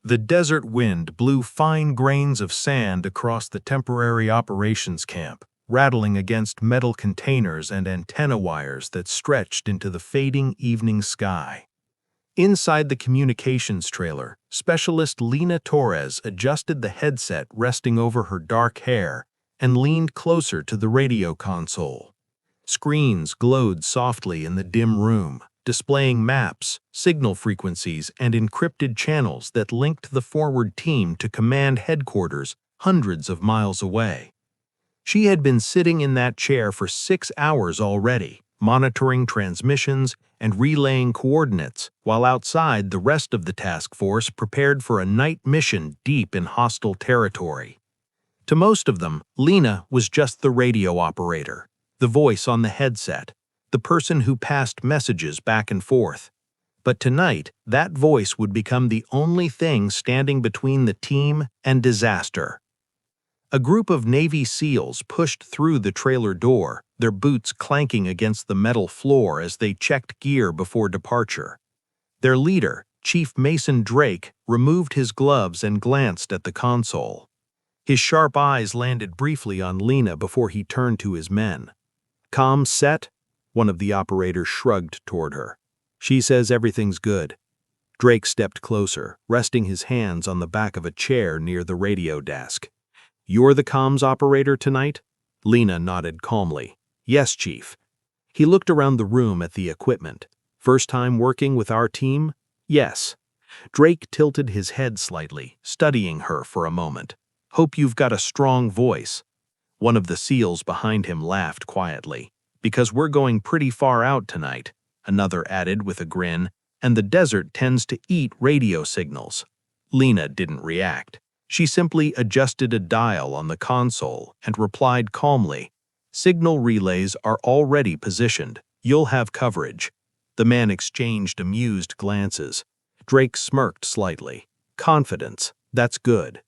The desert wind blew fine grains of sand across the temporary operations camp, rattling against metal containers and antenna wires that stretched into the fading evening sky. Inside the communications trailer, specialist Lena Torres adjusted the headset resting over her dark hair and leaned closer to the radio console. Screens glowed softly in the dim room, displaying maps, signal frequencies, and encrypted channels that linked the forward team to command headquarters hundreds of miles away. She had been sitting in that chair for 6 hours already, monitoring transmissions and relaying coordinates, while outside the rest of the task force prepared for a night mission deep in hostile territory. To most of them, Lena was just the radio operator, the voice on the headset, the person who passed messages back and forth. But tonight, that voice would become the only thing standing between the team and disaster. A group of Navy SEALs pushed through the trailer door, their boots clanking against the metal floor as they checked gear before departure. Their leader, Chief Mason Drake, removed his gloves and glanced at the console. His sharp eyes landed briefly on Lena before he turned to his men. "Comm set?" One of the operators shrugged toward her. "She says everything's good." Drake stepped closer, resting his hands on the back of a chair near the radio desk. "You're the comms operator tonight?" Lena nodded calmly. "Yes, Chief." He looked around the room at the equipment. "First time working with our team?" "Yes." Drake tilted his head slightly, studying her for a moment. "Hope you've got a strong voice." One of the SEALs behind him laughed quietly. "Because we're going pretty far out tonight," another added with a grin, "and the desert tends to eat radio signals." Lena didn't react. She simply adjusted a dial on the console and replied calmly, "Signal relays are already positioned. You'll have coverage." The man exchanged amused glances. Drake smirked slightly. "Confidence. That's good."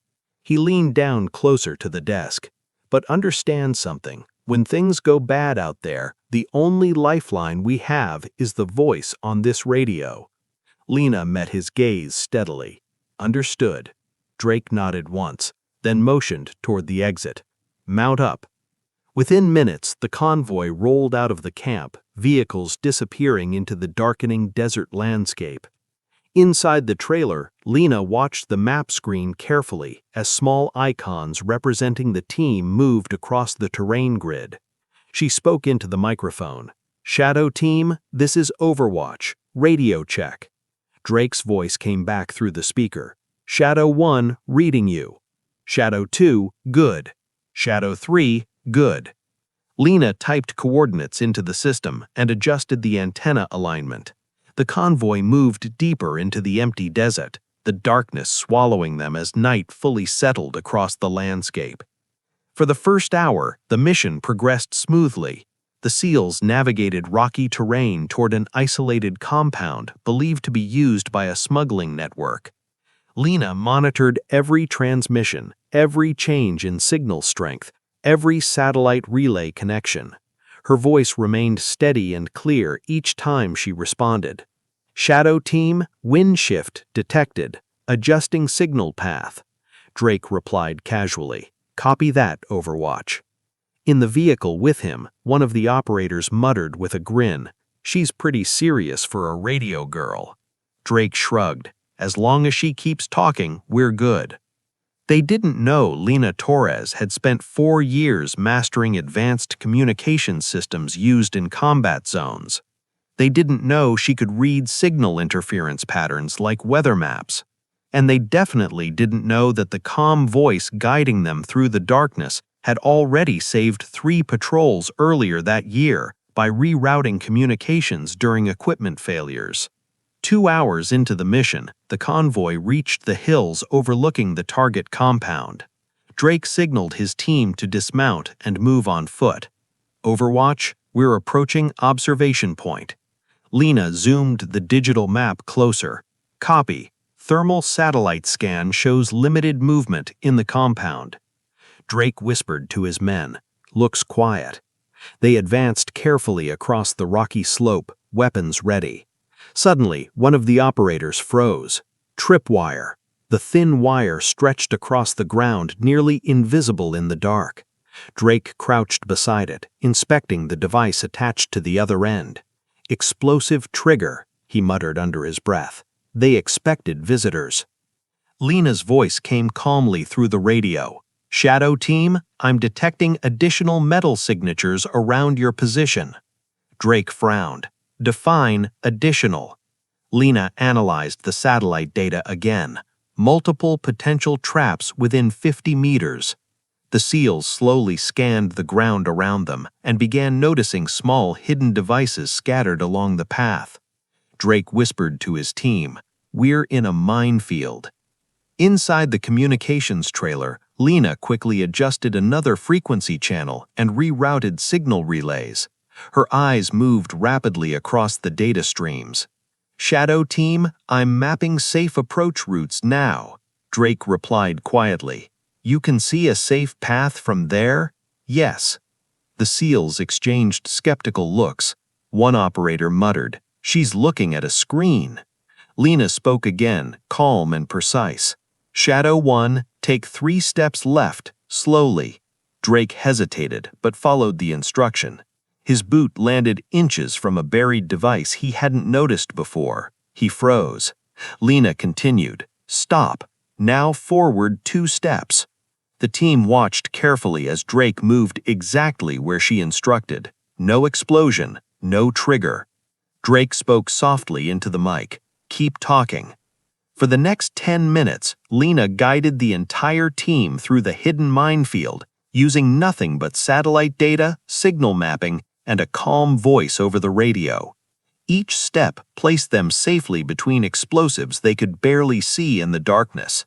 He leaned down closer to the desk. "But understand something. When things go bad out there, the only lifeline we have is the voice on this radio." Lena met his gaze steadily. "Understood." Drake nodded once, then motioned toward the exit. "Mount up." Within minutes, the convoy rolled out of the camp, vehicles disappearing into the darkening desert landscape. Inside the trailer, Lena watched the map screen carefully as small icons representing the team moved across the terrain grid. She spoke into the microphone. "Shadow Team, this is Overwatch. Radio check." Drake's voice came back through the speaker. "Shadow 1, reading you. Shadow 2, good. Shadow 3, good." Lena typed coordinates into the system and adjusted the antenna alignment. The convoy moved deeper into the empty desert, the darkness swallowing them as night fully settled across the landscape. For the first hour, the mission progressed smoothly. The SEALs navigated rocky terrain toward an isolated compound believed to be used by a smuggling network. Lena monitored every transmission, every change in signal strength, every satellite relay connection. Her voice remained steady and clear each time she responded. "Shadow Team, wind shift detected. Adjusting signal path." Drake replied casually. "Copy that, Overwatch." In the vehicle with him, one of the operators muttered with a grin, "She's pretty serious for a radio girl." Drake shrugged. "As long as she keeps talking, we're good." They didn't know Lena Torres had spent 4 years mastering advanced communication systems used in combat zones. They didn't know she could read signal interference patterns like weather maps. And they definitely didn't know that the calm voice guiding them through the darkness had already saved 3 patrols earlier that year by rerouting communications during equipment failures. 2 hours into the mission, the convoy reached the hills overlooking the target compound. Drake signaled his team to dismount and move on foot. "Overwatch, we're approaching observation point." Lena zoomed the digital map closer. "Copy. Thermal satellite scan shows limited movement in the compound." Drake whispered to his men, "Looks quiet." They advanced carefully across the rocky slope, weapons ready. Suddenly, one of the operators froze. "Tripwire." The thin wire stretched across the ground, nearly invisible in the dark. Drake crouched beside it, inspecting the device attached to the other end. "Explosive trigger," he muttered under his breath. "They expected visitors." Lena's voice came calmly through the radio. "Shadow Team, I'm detecting additional metal signatures around your position." Drake frowned. "Define additional." Lena analyzed the satellite data again. Multiple potential traps within 50 meters. The SEALs slowly scanned the ground around them and began noticing small hidden devices scattered along the path. Drake whispered to his team, "We're in a minefield." Inside the communications trailer, Lena quickly adjusted another frequency channel and rerouted signal relays. Her eyes moved rapidly across the data streams. "Shadow Team, I'm mapping safe approach routes now," Drake replied quietly. "You can see a safe path from there?" "Yes." The SEALs exchanged skeptical looks. One operator muttered, "She's looking at a screen." Lena spoke again, calm and precise. "Shadow 1, take 3 steps left, slowly." Drake hesitated, but followed the instruction. His boot landed inches from a buried device he hadn't noticed before. He froze. Lena continued, "Stop. Now forward 2 steps." The team watched carefully as Drake moved exactly where she instructed. No explosion, no trigger. Drake spoke softly into the mic. "Keep talking." For the next 10 minutes, Lena guided the entire team through the hidden minefield, using nothing but satellite data, signal mapping, and a calm voice over the radio. Each step placed them safely between explosives they could barely see in the darkness.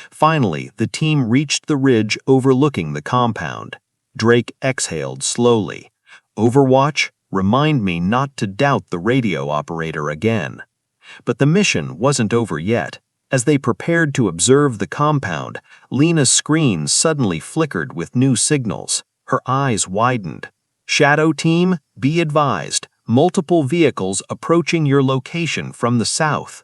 Finally, the team reached the ridge overlooking the compound. Drake exhaled slowly. "Overwatch, remind me not to doubt the radio operator again." But the mission wasn't over yet. As they prepared to observe the compound, Lena's screen suddenly flickered with new signals. Her eyes widened. "Shadow Team, be advised, multiple vehicles approaching your location from the south."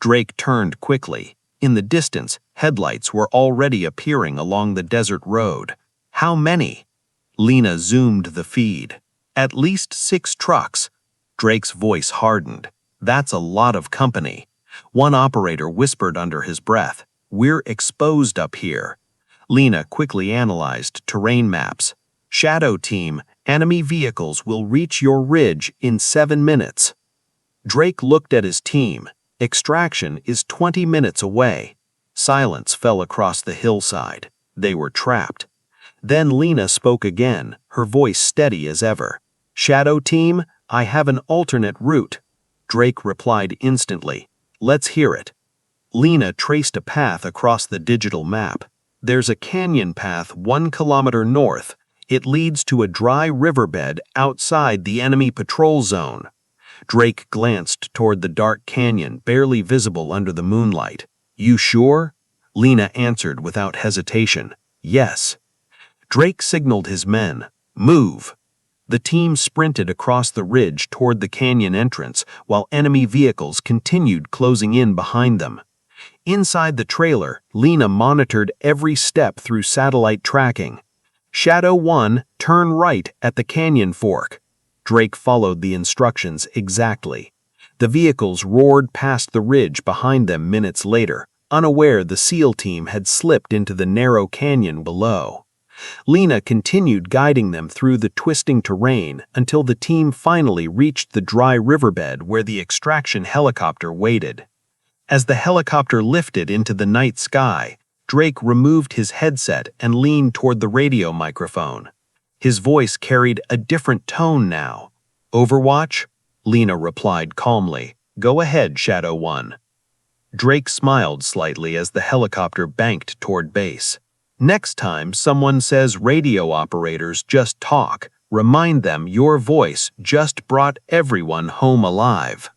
Drake turned quickly. In the distance, headlights were already appearing along the desert road. "How many?" Lena zoomed the feed. "At least 6 trucks." Drake's voice hardened. "That's a lot of company." One operator whispered under his breath, "We're exposed up here." Lena quickly analyzed terrain maps. "Shadow Team, enemy vehicles will reach your ridge in 7 minutes." Drake looked at his team. "Extraction is 20 minutes away." Silence fell across the hillside. They were trapped. Then Lena spoke again, her voice steady as ever. "Shadow Team, I have an alternate route." Drake replied instantly, "Let's hear it." Lena traced a path across the digital map. "There's a canyon path 1 kilometer north. It leads to a dry riverbed outside the enemy patrol zone." Drake glanced toward the dark canyon barely visible under the moonlight. "You sure?" Lena answered without hesitation, "Yes." Drake signaled his men, "Move." The team sprinted across the ridge toward the canyon entrance while enemy vehicles continued closing in behind them. Inside the trailer, Lena monitored every step through satellite tracking. "Shadow 1, turn right at the canyon fork." Drake followed the instructions exactly. The vehicles roared past the ridge behind them minutes later, unaware the SEAL team had slipped into the narrow canyon below. Lena continued guiding them through the twisting terrain until the team finally reached the dry riverbed where the extraction helicopter waited. As the helicopter lifted into the night sky, Drake removed his headset and leaned toward the radio microphone. His voice carried a different tone now. "Overwatch?" Lena replied calmly. "Go ahead, Shadow 1." Drake smiled slightly as the helicopter banked toward base. "Next time someone says radio operators just talk, remind them your voice just brought everyone home alive."